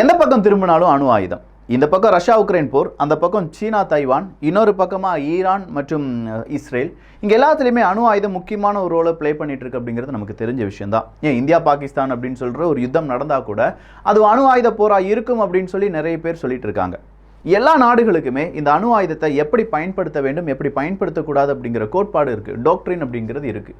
எந்த பக்கம் திரும்பினாலும் அணு ஆயுதம். இந்த பக்கம் ரஷ்யா உக்ரைன் போர், அந்த பக்கம் சீனா தைவான், இன்னொரு பக்கமாக ஈரான் மற்றும் இஸ்ரேல். இங்கே எல்லாத்துலேயுமே அணு ஆயுதம் முக்கியமான ஒரு ரோலை ப்ளே பண்ணிட்டு இருக்கு அப்படிங்கிறது நமக்கு தெரிஞ்ச விஷயம் தான். ஏன் இந்தியா பாகிஸ்தான் அப்படின்னு சொல்கிற ஒரு யுத்தம் நடந்தால் கூட அது அணு ஆயுத போராக இருக்கும் அப்படின்னு சொல்லி நிறைய பேர் சொல்லிட்டு இருக்காங்க. எல்லா நாடுகளுக்குமே இந்த அணு ஆயுதத்தை எப்படி பயன்படுத்த வேண்டும், எப்படி பயன்படுத்தக்கூடாது அப்படிங்கிற கோட்பாடு இருக்குது, டாக்ட்ரின் அப்படிங்கிறது இருக்குது.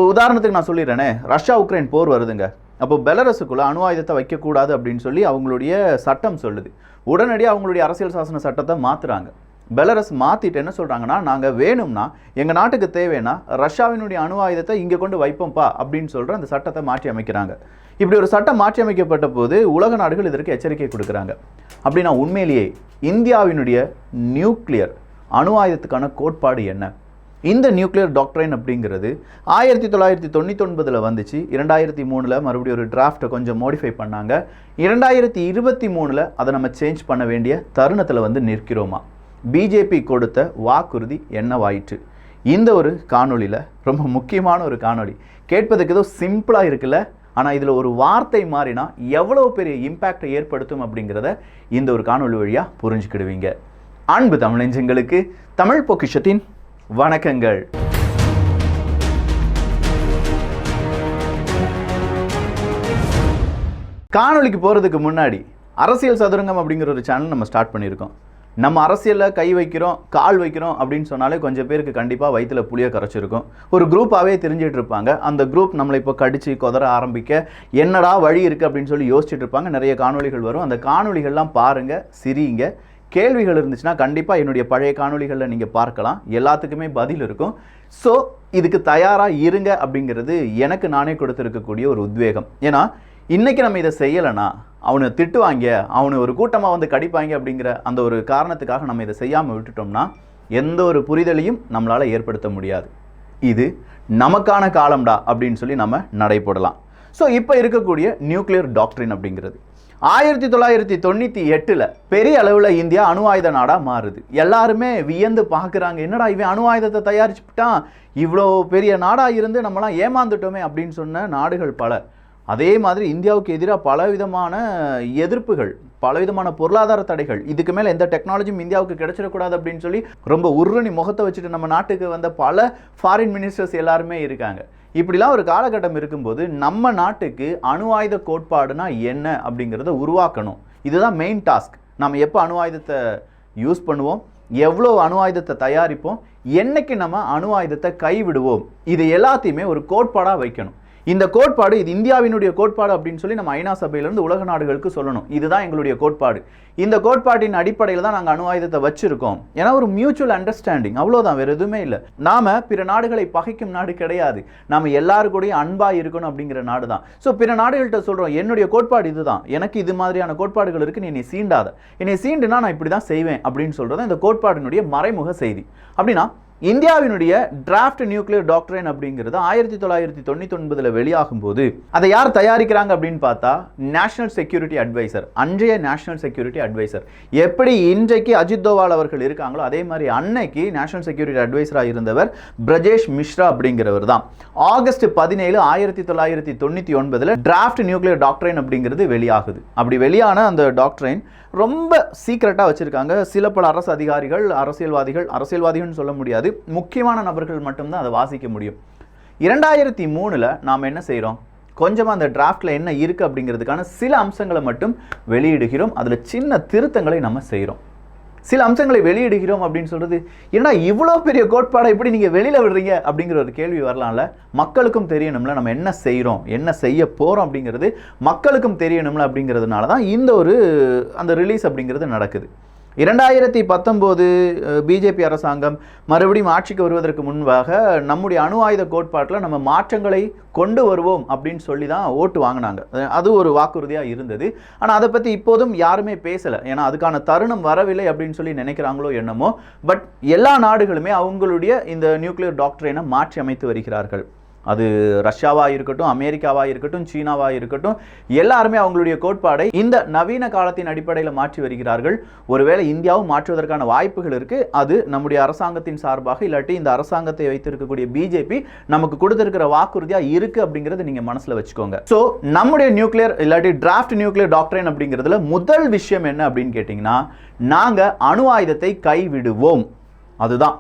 உதாரணத்துக்கு நான் சொல்லிடுறேனே, ரஷ்யா உக்ரைன் போர் வருதுங்க. அப்போ பெலரஸுக்குள்ளே அணு ஆயுதத்தை வைக்கக்கூடாது அப்படின்னு சொல்லி அவங்களுடைய சட்டம் சொல்லுது. உடனடியாக அவங்களுடைய அரசியல் சாசன சட்டத்தை மாற்றுறாங்க. பெலரஸ் மாற்றிட்டு என்ன சொல்கிறாங்கன்னா, நாங்கள் வேணும்னா எங்கள் நாட்டுக்கு தேவைன்னா ரஷ்யாவினுடைய அணு ஆயுதத்தை இங்கே கொண்டு வைப்போம்ப்பா அப்படின்னு சொல்கிற அந்த சட்டத்தை மாற்றி அமைக்கிறாங்க. இப்படி ஒரு சட்டம் மாற்றி அமைக்கப்பட்ட போது உலக நாடுகள் இதற்கு எச்சரிக்கை கொடுக்குறாங்க. அப்படின்னா உண்மையிலேயே இந்தியாவினுடைய நியூக்ளியர் அணு ஆயுதத்துக்கான கோட்பாடு என்ன? இந்த நியூக்ளியர் டாக்ட்ரைன் அப்படிங்கிறது 1999 வந்துச்சு. 2003 மறுபடியும் ஒரு டிராஃப்டை கொஞ்சம் மோடிஃபை பண்ணாங்க. 2023 அதை நம்ம சேஞ்ச் பண்ண வேண்டிய தருணத்தில் நிற்கிறோமா? பிஜேபி கொடுத்த வாக்குறுதி என்னவாயிற்று? இந்த ஒரு காணொலியில் ரொம்ப முக்கியமான ஒரு காணொலி. கேட்பதுக்கு ஏதோ சிம்பிளாக இருக்குல்ல, ஆனால் இதில் ஒரு வார்த்தை மாறினா எவ்வளோ பெரிய இம்பேக்டை ஏற்படுத்தும் அப்படிங்கிறத இந்த ஒரு காணொலி வழியாக புரிஞ்சுக்கிடுவீங்க. அன்பு தமிழஞ்சங்களுக்கு தமிழ் பொக்கிஷத்தின் வணக்கங்கள். காணொலிக்கு போகிறதுக்கு முன்னாடி அரசியல் சதுரங்கம் அப்படிங்கிற ஒரு சேனல் நம்ம ஸ்டார்ட் பண்ணியிருக்கோம். நம்ம அரசியலில் கை வைக்கிறோம், கால் வைக்கிறோம் அப்படின்னு சொன்னாலே கொஞ்சம் பேருக்கு கண்டிப்பாக வயிற்றில் புளிய கரைச்சிருக்கும். ஒரு குரூப்பாகவே தெரிஞ்சிட்டு இருப்பாங்க. அந்த குரூப் நம்மளை இப்போ கடிச்சு கொதற ஆரம்பிக்க என்னடா வழி இருக்குது அப்படின்னு சொல்லி யோசிச்சுட்டு இருப்பாங்க. நிறைய காணொலிகள் வரும். அந்த காணொலிகள்லாம் பாருங்கள், சிரிங்க. கேள்விகள் இருந்துச்சுன்னா கண்டிப்பாக என்னுடைய பழைய காணொலிகளில் நீங்கள் பார்க்கலாம். எல்லாத்துக்குமே பதில் இருக்கும். ஸோ இதுக்கு தயாராக இருங்க அப்படிங்கிறது எனக்கு நானே கொடுத்துருக்கக்கூடிய ஒரு உத்வேகம். ஏன்னா இன்றைக்கி நம்ம இதை செய்யலைன்னா அவனை திட்டுவாங்க, அவனை ஒரு கூட்டமாக கடிப்பாங்க அப்படிங்கிற அந்த ஒரு காரணத்துக்காக நம்ம இதை செய்யாமல் விட்டுட்டோம்னா எந்த ஒரு புரிதலையும் நம்மளால் ஏற்படுத்த முடியாது. இது நமக்கான காலம்டா அப்படின்னு சொல்லி நம்ம நடைபோடலாம். ஸோ இப்போ இருக்கக்கூடிய நியூக்ளியர் டாக்ட்ரின் அப்படிங்கிறது 1998 பெரிய அளவில் இந்தியா அணு ஆயுத நாடாக மாறுது. எல்லாருமே வியந்து பார்க்குறாங்க, என்னடா இவன் அணு ஆயுதத்தை தயாரிச்சுட்டான், இவ்வளோ பெரிய நாடாக இருந்து நம்மளாம் ஏமாந்துட்டோமே அப்படின்னு சொன்ன நாடுகள் பல. அதே மாதிரி இந்தியாவுக்கு எதிராக பலவிதமான எதிர்ப்புகள், பலவிதமான பொருளாதார தடைகள், இதுக்கு மேலே எந்த டெக்னாலஜியும் இந்தியாவுக்கு கிடைச்சிடக்கூடாது அப்படின்னு சொல்லி ரொம்ப உருணி முகத்தை வச்சுட்டு நம்ம நாட்டுக்கு வந்த பல ஃபாரின் மினிஸ்டர்ஸ் எல்லாருமே இருக்காங்க. இப்படிலாம் ஒரு காலகட்டம் இருக்கும்போது நம்ம நாட்டுக்கு அணு ஆயுத கோட்பாடுனா என்ன அப்படிங்கிறத உருவாக்கணும். இதுதான் மெயின் டாஸ்க். நம்ம எப்போ அணு ஆயுதத்தை யூஸ் பண்ணுவோம், எவ்வளோ அணு ஆயுதத்தை தயாரிப்போம், என்னைக்கு நம்ம அணு ஆயுதத்தை கைவிடுவோம், இது எல்லாத்தையுமே ஒரு கோட்பாடாக வைக்கணும். இந்த கோட்பாடு இது இந்தியாவினுடைய கோட்பாடு அப்படின்னு சொல்லி நம்ம ஐநா சபையிலிருந்து உலக நாடுகளுக்கு சொல்லணும். இதுதான் எங்களுடைய கோட்பாடு. இந்த கோட்பாட்டின் அடிப்படையில் தான் நாங்கள் அணு ஆயுதத்தை வச்சிருக்கோம். ஏன்னா ஒரு மியூச்சுவல் அண்டர்ஸ்டாண்டிங், அவ்வளோதான், வேறு எதுவுமே இல்லை. நாம பிற நாடுகளை பகைக்கும் நாடு கிடையாது. நாம் எல்லாரும் கூடயும் அன்பாக இருக்கணும் அப்படிங்கிற நாடு தான். ஸோ பிற நாடுகள்கிட்ட சொல்கிறோம், என்னுடைய கோட்பாடு இதுதான், எனக்கு இது மாதிரியான கோட்பாடுகள் இருக்குது, நீ என்னை சீண்டாத, என்னை சீண்டுனா நான் இப்படி தான் செய்வேன் அப்படின்னு சொல்கிறது இந்த கோட்பாடினுடைய மறைமுக செய்தி. அப்படின்னா இந்தியாவினுடைய டிராஃப்ட் நியூக்ளியர் டாக்ட்ரைன் அப்படிங்கிறது 1999 வெளியாகும் போது அதை யார் தயாரிக்கிறாங்க அப்படின்னு பார்த்தா நேஷனல் செக்யூரிட்டி அட்வைசர், அன்றைய நேஷனல் செக்யூரிட்டி அட்வைசர். எப்படி இன்றைக்கு அஜித் தோவால் அவர்கள் இருக்காங்களோ அதே மாதிரி அன்னைக்கு நேஷனல் செக்யூரிட்டி அட்வைசராக இருந்தவர் பிரஜேஷ் மிஸ்ரா அப்படிங்கிறவர் தான். ஆகஸ்ட் 17, 1999 டிராஃப்ட் நியூக்ளியர் டாக்ட்ரைன் அப்படிங்கிறது வெளியாகுது. அப்படி வெளியான அந்த டாக்ட்ரைன் ரொம்ப சீக்ரெட்டாக வச்சுருக்காங்க. சில பல அரசு அதிகாரிகள், அரசியல்வாதிகள்னு சொல்ல முடியாது, முக்கியமான நபர்கள் மட்டும்தான் அதை வாசிக்க முடியும். 2003 நாம் என்ன செய்கிறோம், கொஞ்சமாக அந்த டிராஃப்டில் என்ன இருக்குது அப்படிங்கிறதுக்கான சில அம்சங்களை மட்டும் வெளியிடுகிறோம். அதில் சின்ன திருத்தங்களை நம்ம செய்கிறோம். சில அம்சங்களை வெளியிடுகிறோம் அப்படின்னு சொல்கிறது, ஏன்னா இவ்வளோ பெரிய கோட்பாடை எப்படி நீங்கள் வெளியில் விடுறீங்க அப்படிங்கிற ஒரு கேள்வி வரலாம்ல. மக்களுக்கும் தெரியணும்ல நம்ம என்ன செய்கிறோம், என்ன செய்ய போகிறோம் அப்படிங்கிறது மக்களுக்கும் தெரியணும்ல. அப்படிங்கிறதுனால தான் இந்த ஒரு அந்த ரிலீஸ் அப்படிங்கிறது நடக்குது. 2019 பிஜேபி அரசாங்கம் மறுபடியும் ஆட்சிக்கு வருவதற்கு முன்பாக நம்முடைய அணு ஆயுத கோட்பாட்டில் நம்ம மாற்றங்களை கொண்டு வருவோம் அப்படின்னு சொல்லி தான் ஓட்டு வாங்கினாங்க. அது ஒரு வாக்குறுதியாக இருந்தது. ஆனால் அதை பற்றி இப்போதும் யாருமே பேசலை. ஏன்னா அதுக்கான தருணம் வரவில்லை அப்படின்னு சொல்லி நினைக்கிறாங்களோ என்னமோ. பட் எல்லா நாடுகளுமே அவங்களுடைய இந்த நியூக்ளியர் டாக்ட்ரைனை மாற்றி அமைத்து வருகிறார்கள். அது ரஷ்யாவாக இருக்கட்டும், அமெரிக்காவாக இருக்கட்டும், சீனாவாக இருக்கட்டும், எல்லாருமே அவங்களுடைய கோட்பாடை இந்த நவீன காலத்தின் அடிப்படையில் மாற்றி வருகிறார்கள். ஒருவேளை இந்தியாவும் மாற்றுவதற்கான வாய்ப்புகள் இருக்கு. அது நம்முடைய அரசாங்கத்தின் சார்பாக, இல்லாட்டி இந்த அரசாங்கத்தை வைத்திருக்கக்கூடிய பிஜேபி நமக்கு கொடுத்திருக்கிற வாக்குறுதியா இருக்கு அப்படிங்கறது நீங்க மனசுல வச்சுக்கோங்க. சோ நம்முடைய நியூக்ளியர் இல்லாட்டி டிராஃப்ட் நியூக்ளியர் டாக்டரைன் அப்படிங்கிறதுல முதல் விஷயம் என்ன அப்படின்னு கேட்டீங்கன்னா, நாங்க அணு ஆயுதத்தை கைவிடுவோம். அதுதான்.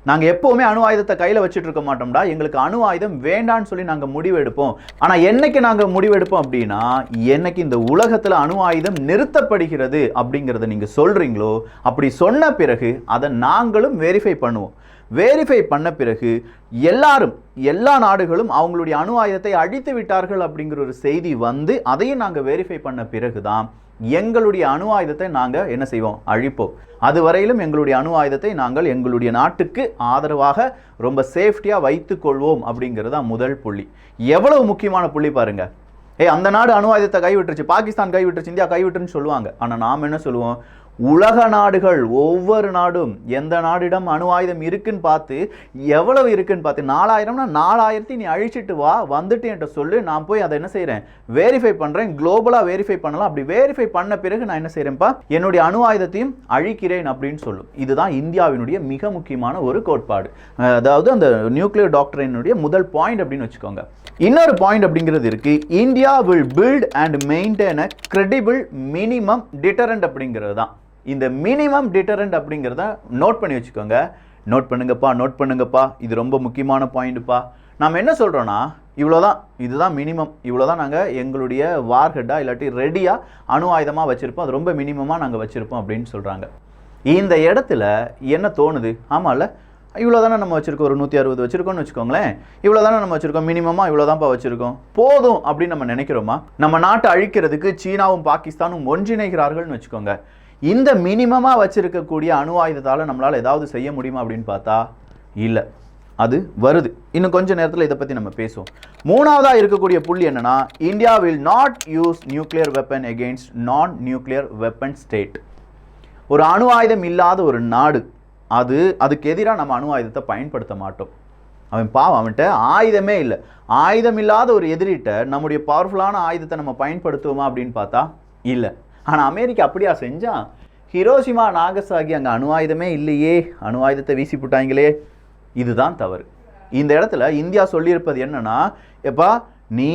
நாங்கள் எப்போவுமே அணு ஆயுதத்தை கையில் வச்சுட்டு இருக்க மாட்டோம்டா, எங்களுக்கு அணு ஆயுதம் வேண்டான்னு சொல்லி நாங்கள் முடிவெடுப்போம். ஆனால் என்னைக்கு நாங்கள் முடிவெடுப்போம் அப்படின்னா, என்னைக்கு இந்த உலகத்தில் அணு ஆயுதம் நிறுத்தப்படுகிறது அப்படிங்கிறத நீங்கள் சொல்கிறீங்களோ, அப்படி சொன்ன பிறகு அதை நாங்களும் வெரிஃபை பண்ணுவோம். வெரிஃபை பண்ண பிறகு எல்லா நாடுகளும் அவங்களுடைய அணு ஆயுதத்தை அழித்து விட்டார்கள் அப்படிங்கிற ஒரு செய்தி வந்து அதையும் நாங்கள் வெரிஃபை பண்ண பிறகு தான் எங்களுடைய அணு ஆயுதத்தை நாங்கள் என்ன செய்வோம், அழிப்போம். அதுவரையிலும் எங்களுடைய அணு ஆயுதத்தை நாங்கள் எங்களுடைய நாட்டுக்கு ஆதரவாக ரொம்ப சேஃப்டியாக வைத்துக் கொள்வோம் அப்படிங்கிறது தான் முதல் புள்ளி. எவ்வளவு முக்கியமான புள்ளி பாருங்க. அந்த நாடு அணு ஆயுதத்தை கைவிட்டுருச்சு, பாகிஸ்தான் கைவிட்டுருச்சு, இந்தியா கைவிட்டுருன்னு சொல்லுவாங்க. ஆனால் நாம் என்ன சொல்லுவோம், உலக நாடுகள் ஒவ்வொரு நாடும் எந்த நாடிடம் அணு ஆயுதம் இருக்குன்னு பார்த்து, எவ்வளவு இருக்குன்னு பார்த்து, 4000னா 4000 நீ அழிச்சிட்டு வா, வந்துட்டு என்கிட்ட சொல்லு, நான் போய் அதை என்ன செய்கிறேன், வெரிஃபை பண்ணுறேன். குளோபலாக வெரிஃபை பண்ணலாம். அப்படி வெரிஃபை பண்ண பிறகு நான் என்ன செய்கிறேன்ப்பா, என்னுடைய அணு ஆயுதத்தையும் அழிக்கிறேன் அப்படின்னு சொல்லும். இதுதான் இந்தியாவினுடைய மிக முக்கியமான ஒரு கோட்பாடு. அதாவது அந்த நியூக்ளியர் டாக்டரினுடைய முதல் பாயிண்ட் அப்படின்னு வச்சுக்கோங்க. இன்னொரு பாயிண்ட் அப்படிங்கிறது இருக்கு, India will build and maintain a credible minimum deterrent அப்படிங்கிறது தான். இந்த மினிமம் டிட்டரண்ட் அப்படிங்கிறத நோட் பண்ணி வச்சுக்கோங்க. நோட் பண்ணுங்கப்பா. இது ரொம்ப முக்கியமான பாயிண்ட்ப்பா. நாம் என்ன சொல்கிறோன்னா, இவ்வளோதான், இதுதான் மினிமம், இவ்வளோதான் நாங்கள் எங்களுடைய வார்ஹெட்டாக இல்லாட்டி ரெடியாக அணு ஆயுதமாக வச்சுருப்போம், அது ரொம்ப மினிமமாக நாங்கள் வச்சுருப்போம் அப்படின்னு சொல்கிறாங்க. இந்த இடத்துல என்ன தோணுது, ஆமாம்ல, இவ்வளோ தானே நம்ம வச்சுருக்கோம், ஒரு 160 வச்சுருக்கோம்னு வச்சுக்கோங்களேன், இவ்வளோ தானே நம்ம வச்சுருக்கோம், மினிமமாக இவ்வளோ தான்ப்பா வச்சுருக்கோம், போதும் அப்படின்னு நம்ம நினைக்கிறோமா? நம்ம நாட்டை அழிக்கிறதுக்கு சீனாவும் பாகிஸ்தானும் ஒன்றிணைகிறார்கள்னு வச்சுக்கோங்க. இந்த மினிமமாக வச்சிருக்கக்கூடிய அணு ஆயுதத்தால் நம்மளால் ஏதாவது செய்ய முடியுமா அப்படின்னு பார்த்தா இல்லை, அது வருது. இன்னும் கொஞ்சம் நேரத்தில் இதை பற்றி நம்ம பேசுவோம். மூணாவதாக இருக்கக்கூடிய புள்ளி என்னன்னா, India will not use nuclear weapon against நான் நியூக்ளியர் வெப்பன் ஸ்டேட். ஒரு அணு ஆயுதம் இல்லாத ஒரு நாடு, அதுக்கு எதிராக நம்ம அணு ஆயுதத்தை பயன்படுத்த மாட்டோம். அவன் பாவம், அவன்கிட்ட ஆயுதமே இல்லை. ஆயுதம் இல்லாத ஒரு எதிரிட்ட நம்முடைய பவர்ஃபுல்லான ஆயுதத்தை நம்ம பயன்படுத்துவோமா அப்படின்னு பார்த்தா இல்லை. ஆனால் அமெரிக்கா அப்படியா செஞ்சான்? ஹிரோஷிமா நாகசாகி அங்கே அணு ஆயுதமே இல்லையே, அணு ஆயுதத்தை வீசி போட்டாங்களே. இதுதான் தவறு. இந்த இடத்துல இந்தியா சொல்லியிருப்பது என்னன்னா, எப்பா நீ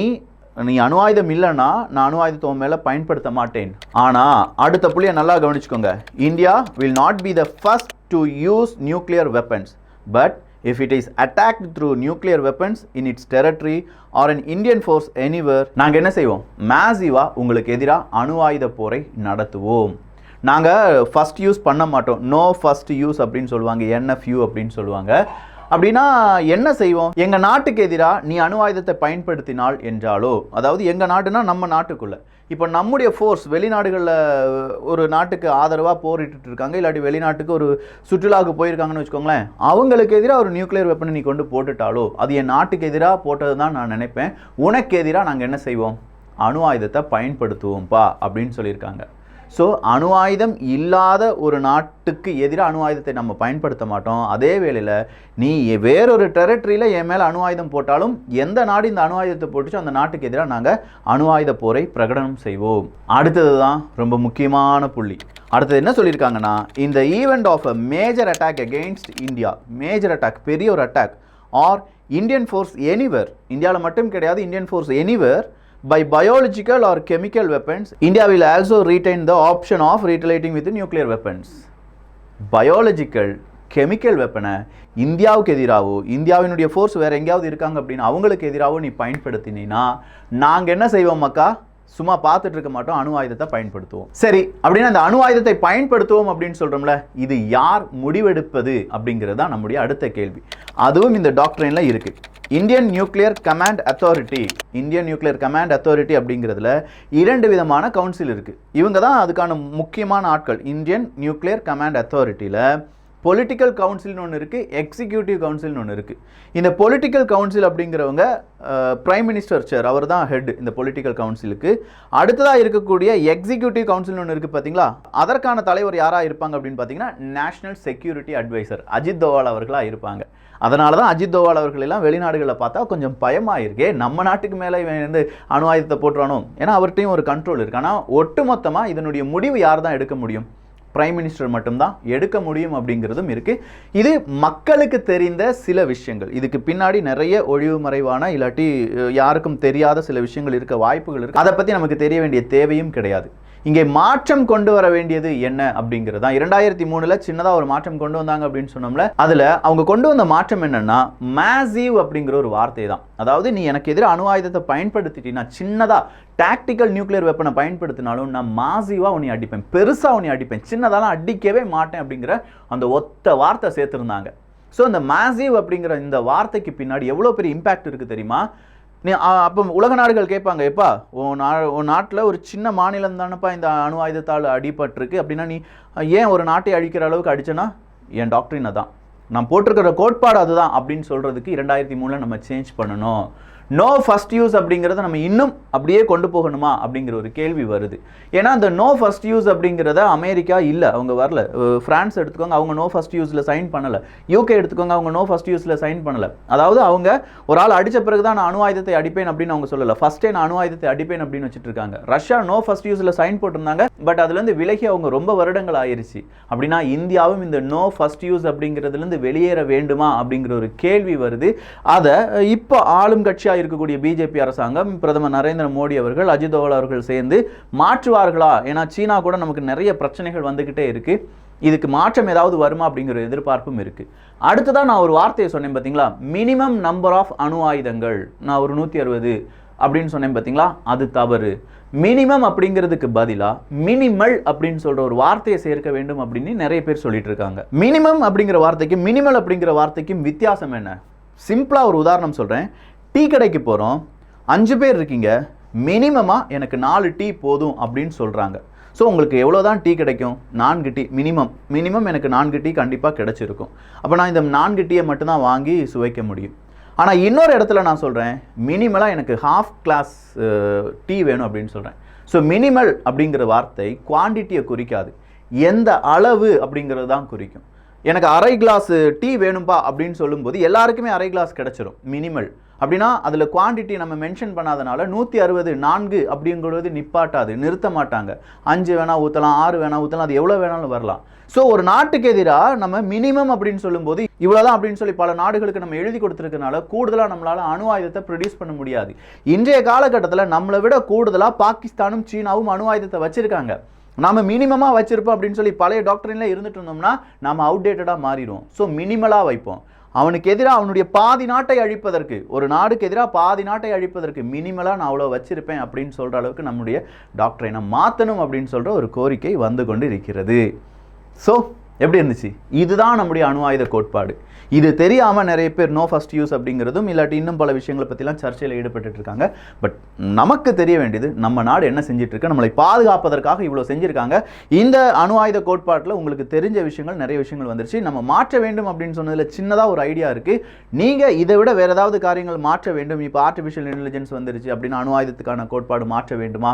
அணு ஆயுதம் இல்லைன்னா நான் அணு ஆயுதத்தை மேலே பயன்படுத்த மாட்டேன். ஆனால் அடுத்த புள்ளியை நல்லா கவனிச்சுக்கோங்க. India will not be the first to use nuclear weapons, but if it is attacked through nuclear weapons in its territory or an Indian force anywhere, நாங்க என்ன செய்வோம், மேசிவா உங்களுக்கு எதிராக அணு ஆயுத போரை நடத்துவோம். நாங்கள் ஃபர்ஸ்ட் யூஸ் பண்ண மாட்டோம். நோ ஃபர்ஸ்ட் யூஸ் அப்படின்னு சொல்லுவாங்க, NFU அப்படின்னு சொல்லுவாங்க. அப்படின்னா என்ன செய்வோம், எங்கள் நாட்டுக்கு எதிராக நீ அணு ஆயுதத்தை பயன்படுத்தினால் என்றாலோ, அதாவது எங்கள் நாடுனா நம்ம நாட்டுக்குள்ள, இப்போ நம்முடைய ஃபோர்ஸ் வெளிநாடுகளில் ஒரு நாட்டுக்கு ஆதரவாக போரிட்டு இருக்காங்க, இல்லாட்டி வெளிநாட்டுக்கு ஒரு சுற்றுலாவுக்கு போயிருக்காங்கன்னு வச்சுக்கோங்களேன், அவங்களுக்கு எதிராக ஒரு நியூக்ளியர் வெப்பனை நீ கொண்டு போட்டுட்டாலோ அது என் நாட்டுக்கு எதிராக போட்டது தான் நான் நினைப்பேன். உனக்கு எதிராக நாங்கள் என்ன செய்வோம், அணு ஆயுதத்தை பயன்படுத்துவோம்ப்பா அப்படின்னு சொல்லியிருக்காங்க. ஸோ அணு ஆயுதம் இல்லாத ஒரு நாட்டுக்கு எதிராக அணு ஆயுதத்தை நம்ம பயன்படுத்த மாட்டோம். அதே வேளையில் நீ வேறொரு டெரிட்டரியில் என் மேலே அணு ஆயுதம் போட்டாலும் எந்த நாடு இந்த அணு ஆயுதத்தை போட்டுச்சோ அந்த நாட்டுக்கு எதிராக நாங்கள் அணு ஆயுத போரை பிரகடனம் செய்வோம். அடுத்தது தான் ரொம்ப முக்கியமான புள்ளி. அடுத்தது என்ன சொல்லியிருக்காங்கன்னா, இந்த event of a major attack against India, major attack, பெரிய ஒரு attack, or Indian force anywhere, இந்தியாவில் மட்டும் கிடையாது, Indian force anywhere by biological or chemical weapons, India will also retain the option of retaliating with nuclear weapons. Biological, chemical weapon இந்தியாவுக்கு எதிராகவோ, இந்தியாவினுடைய force வேற எங்கேயாவது இருக்காங்க அப்படின்னு அவங்களுக்கு எதிராகவோ நீ பயன்படுத்தினீன்னா நாங்கள் என்ன செய்வோம் மக்கா, சும்மா பார்த்துட்டு இருக்க மாட்டோம், அணு ஆயுதத்தை பயன்படுத்துவோம். சரி, அப்படின்னா அந்த அணு ஆயுதத்தை பயன்படுத்துவோம் அப்படின்னு சொல்றோம்ல, இது யார் முடிவெடுப்பது அப்படிங்கிறது தான் நம்முடைய அடுத்த கேள்வி. அதுவும் இந்த டாக்டரின்ல இருக்கு. Indian nuclear command authority, Indian nuclear command authority அப்படிங்கிறதுல 2 விதமான கவுன்சில் இருக்கு. இவங்க தான் அதுக்கான முக்கியமான ஆட்கள். இந்தியன் நியூக்ளியர் கமாண்ட் அத்தாரிட்டியில் பொலிட்டிக்கல் கவுன்சில்னு ஒன்று இருக்குது, எக்ஸிக்யூட்டிவ் கவுன்சில்னு ஒன்று இருக்குது. இந்த பொலிட்டிக்கல் கவுன்சில் அப்படிங்கிறவங்க பிரைம் மினிஸ்டர் சேர், அவர் தான் ஹெட் இந்த பொலிட்டிக்கல் கவுன்சிலுக்கு. அடுத்ததாக இருக்கக்கூடிய எக்ஸிக்யூட்டிவ் கவுன்சில்னு ஒன்று இருக்குது பார்த்தீங்களா, அதற்கான தலைவர் யாராக இருப்பாங்க அப்படின்னு பார்த்தீங்கன்னா national security adviser Ajit Doval அவர்களாக இருப்பாங்க. அதனால தான் அஜித் தோவால் அவர்கள் எல்லாம் வெளிநாடுகளில் பார்த்தா கொஞ்சம் பயமாக இருக்கே, நம்ம நாட்டுக்கு மேலே இவன் வந்து அணு ஆயுதத்தை போட்டுறானோ, ஏன்னா அவர்கிட்டையும் ஒரு கண்ட்ரோல் இருக்குது. ஆனால் ஒட்டுமொத்தமாக இதனுடைய முடிவு யார் தான் எடுக்க முடியும்? பிரைம் மினிஸ்டர் மட்டும்தான் எடுக்க முடியும் அப்படிங்கிறதும் இருக்குது. இது மக்களுக்கு தெரிந்த சில விஷயங்கள். இதுக்கு பின்னாடி நிறைய ஒழிவு மறைவான இல்லாட்டி யாருக்கும் தெரியாத சில விஷயங்கள் இருக்க வாய்ப்புகள் இருக்குது. அதை பற்றி நமக்கு தெரிய வேண்டிய தேவையும் கிடையாது. இங்கே மாற்றம் கொண்டு வர வேண்டியது என்ன அப்படிங்கிறது தான். 2003 சின்னதாக ஒரு மாற்றம் கொண்டு வந்தாங்க அப்படின்னு சொன்னோம்ல, அதில் அவங்க கொண்டு வந்த மாற்றம் என்னன்னா மேசிவ் அப்படிங்கிற ஒரு வார்த்தை தான். அதாவது நீ எனக்கு எதிராக அணு ஆயுதத்தை பயன்படுத்திட்டீங்கன்னா, சின்னதாக டாக்டிக்கல் நியூக்ளியர் வெப்பனை பயன்படுத்தினாலும் நான் மாசிவாக உன்னை அடிப்பேன், பெருசாக உன்னை அடிப்பேன், சின்னதாலாம் அடிக்கவே மாட்டேன் அப்படிங்கிற அந்த ஒத்த வார்த்தை சேர்த்துருந்தாங்க. ஸோ இந்த மேசிவ் அப்படிங்கிற இந்த வார்த்தைக்கு பின்னாடி எவ்வளோ பெரிய இம்பேக்ட் இருக்குது தெரியுமா? நீ அப்போ உலக நாடுகள் கேட்பாங்க, எப்பா உன் நாட்டில் ஒரு சின்ன மாநிலம் தானப்பா இந்த அணு ஆயுதத்தால் அடிபட்டிருக்கு, அப்படின்னா நீ ஏன் ஒரு நாட்டை அழிக்கிற அளவுக்கு அடிச்சேன்னா என் டாக்டரினை தான், நான் போட்டிருக்கிற கோட்பாடு அதுதான் அப்படின்னு சொல்கிறதுக்கு 2003 நம்ம சேஞ்ச் பண்ணணும். நோ ஃபர்ஸ்ட் யூஸ் அப்படிங்கிறத நம்ம இன்னும் அப்படியே கொண்டு போகணுமா அப்படிங்கிற ஒரு கேள்வி வருது. ஏன்னா அந்த நோ ஃபர்ஸ்ட் யூஸ் அப்படிங்கிறத அமெரிக்கா இல்லை, அவங்க வரல. ஃப்ரான்ஸ் எடுத்துக்கோங்க, அவங்க நோ ஃபர்ஸ்ட் யூஸில் சைன் பண்ணலை. யூகே எடுத்துக்கோங்க, அவங்க நோ ஃபர்ஸ்ட் யூஸில் சைன் பண்ணலை. அதாவது அவங்க ஒரு ஆள் அடித்த பிறகு தான் நான் அணு ஆயுதத்தை அடிப்பேன் அப்படின்னு அவங்க சொல்லலை, ஃபர்ஸ்டே நான் அணு ஆயுதத்தை அடிப்பேன் அப்படின்னு வச்சுட்டு இருக்காங்க. ரஷ்யா நோ ஃபர்ஸ்ட் யூஸில் சைன் போட்டிருந்தாங்க, பட் அதுலேருந்து விலகி அவங்க ரொம்ப வருடங்கள் ஆயிருச்சு. அப்படின்னா இந்தியாவும் இந்த நோ ஃபர்ஸ்ட் யூஸ் அப்படிங்கிறதுலேருந்து வெளியேற வேண்டுமா அப்படிங்கிற ஒரு கேள்வி வருது. அதை இப்போ ஆளும் கட்சியாக இருக்கக்கூடிய பிஜேபி அரசாங்கம், பிரதமர் நரேந்திர மோடி அவர்கள், அஜித் தோவல் அவர்கள் சேர்ந்து மாற்றுவார்களா? ஏன்னா சீனா கூட நமக்கு நிறைய பிரச்சனைகள் வந்துகிட்டே இருக்கு, இதுக்கு மாற்றம் ஏதாவது வருமா அப்படிங்கிற எதிர்பார்ப்பும் இருக்கு. அடுத்ததான் நான் ஒரு வார்த்தையை சொன்னேன் பார்த்தீங்களா, மினிமம் நம்பர் ஆஃப் அணு ஆயுதங்கள், நான் ஒரு 160 அப்படின்னு சொன்னேன் பார்த்தீங்களா, அது தவறு. மினிமம் அப்படிங்கிறதுக்கு பதிலாக மினிமல் அப்படின்னு சொல்ற ஒரு வார்த்தையை சேர்க்க வேண்டும் அப்படின்னு நிறைய பேர் சொல்லிட்டு இருக்காங்க. மினிமம் அப்படிங்கிற வார்த்தைக்கும் மினிமல் அப்படிங்கிற வார்த்தைக்கும் வித்தியாசம் என்ன? சிம்பிளா ஒரு உதாரணம் சொல்றேன். டீ கடைக்கு போகிறோம், 5 பேர் இருக்கீங்க, மினிமமாக எனக்கு 4 டீ போதும் அப்படின்னு சொல்கிறாங்க. ஸோ உங்களுக்கு எவ்வளோ தான் டீ கிடைக்கும்? 4 டீ மினிமம் எனக்கு 4 டீ கண்டிப்பாக கிடைச்சிருக்கும். அப்போ நான் இந்த 4 டீயை மட்டும்தான் வாங்கி சுவைக்க முடியும். ஆனால் இன்னொரு இடத்துல நான் சொல்கிறேன், மினிமலாக எனக்கு ஹாஃப் கிளாஸ் டீ வேணும் அப்படின்னு சொல்கிறேன். ஸோ மினிமல் அப்படிங்கிற வார்த்தை குவான்டிட்டியை குறிக்காது, எந்த அளவு அப்படிங்கிறது தான் குறிக்கும். எனக்கு அரை கிளாஸ் டீ வேணும்பா அப்படின்னு சொல்லும்போது எல்லாருக்குமே அரை கிளாஸ் கிடைச்சிரும் மினிமல். அப்படின்னா அதில் குவான்டிட்டி நம்ம மென்ஷன் பண்ணாதனால 160 4 அப்படிங்கிறது நிப்பாட்டாது, நிறுத்த மாட்டாங்க. 5 வேணா ஊற்றலாம், 6 வேணா ஊற்றலாம், அது எவ்வளோ வேணாலும் வரலாம். ஸோ ஒரு நாட்டுக்கு எதிராக நம்ம மினிமம் அப்படின்னு சொல்லும்போது இவ்வளோதான் அப்படின்னு சொல்லி பல நாடுகளுக்கு நம்ம எழுதி கொடுத்துருக்கனால கூடுதலாக நம்மளால் அணு ஆயுதத்தை ப்ரொடியூஸ் பண்ண முடியாது. இன்றைய காலகட்டத்தில் நம்மளை விட கூடுதலாக பாகிஸ்தானும் சீனாவும் அணு ஆயுதத்தை வச்சிருக்காங்க. நாம மினிமமாக வச்சிருப்போம் அப்படின்னு சொல்லி பழைய டாக்டரின்ல இருந்துட்டு இருந்தோம்னா நம்ம அவுடேட்டடாக மாறிடுவோம். ஸோ மினிமலாக வைப்போம். அவனுக்கு எதிராக அவனுடைய பாதி நாட்டை அழிப்பதற்கு, ஒரு நாடுக்கு எதிராக பாதி நாட்டை அழிப்பதற்கு மினிமலாக நான் அவ்வளோ வச்சிருப்பேன் அப்படின்னு சொல்கிற அளவுக்கு நம்முடைய டாக்டரினை மாற்றணும் அப்படின்னு சொல்கிற ஒரு கோரிக்கை வந்து கொண்டு இருக்கிறது. ஸோ எப்படி இருந்துச்சு? இதுதான் நம்முடைய அணு ஆயுத கோட்பாடு. இது தெரியாமல் நிறைய பேர் நோ ஃபர்ஸ்ட் யூஸ் அப்படிங்கிறதும் இல்லாட்டி இன்னும் பல விஷயங்களை பற்றிலாம் சர்ச்சையில் ஈடுபட்டு இருக்காங்க. பட் நமக்கு தெரிய வேண்டியது நம்ம நாடு என்ன செஞ்சுட்டு இருக்கு, நம்மளை பாதுகாப்பதற்காக இவ்வளோ செஞ்சுருக்காங்க. இந்த அணு ஆயுத கோட்பாட்டில் உங்களுக்கு தெரிஞ்ச விஷயங்கள் நிறைய விஷயங்கள் வந்துருச்சு. நம்ம மாற்ற வேண்டும் அப்படின்னு சொன்னதில் சின்னதாக ஒரு ஐடியா இருக்குது. நீங்கள் இதை விட வேறு ஏதாவது காரியங்கள் மாற்ற வேண்டும், இப்போ ஆர்டிஃபிஷியல் இன்டெலிஜென்ஸ் வந்துருச்சு அப்படின்னு அணு ஆயுதத்துக்கான கோட்பாடு மாற்ற வேண்டுமா?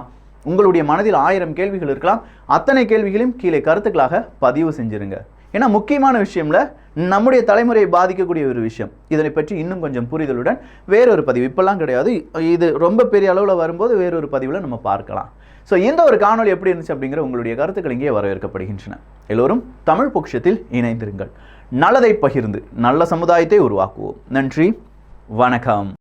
உங்களுடைய மனதில் 1000 கேள்விகள் இருக்கலாம். அத்தனை கேள்விகளையும் கீழே கருத்துக்களாக பதிவு செஞ்சிருங்க. ஏன்னா முக்கியமான விஷயம்ல நம்முடைய தலைமுறையை பாதிக்கக்கூடிய ஒரு விஷயம். இதனை பற்றி இன்னும் கொஞ்சம் புரிதலுடன் வேறொரு பதிவு, இப்பெல்லாம் கிடையாது, இது ரொம்ப பெரிய அளவில் வரும்போது வேறொரு பதிவில் நம்ம பார்க்கலாம். ஸோ இந்த ஒரு காணொலி எப்படி இருந்துச்சு அப்படிங்கிற உங்களுடைய கருத்துக்கள் இங்கே வரவேற்கப்படுகின்றன. எல்லோரும் தமிழ் பொக்கிஷத்தில் இணைந்திருங்கள். நல்லதை பகிர்ந்து நல்ல சமுதாயத்தை உருவாக்குவோம். நன்றி, வணக்கம்.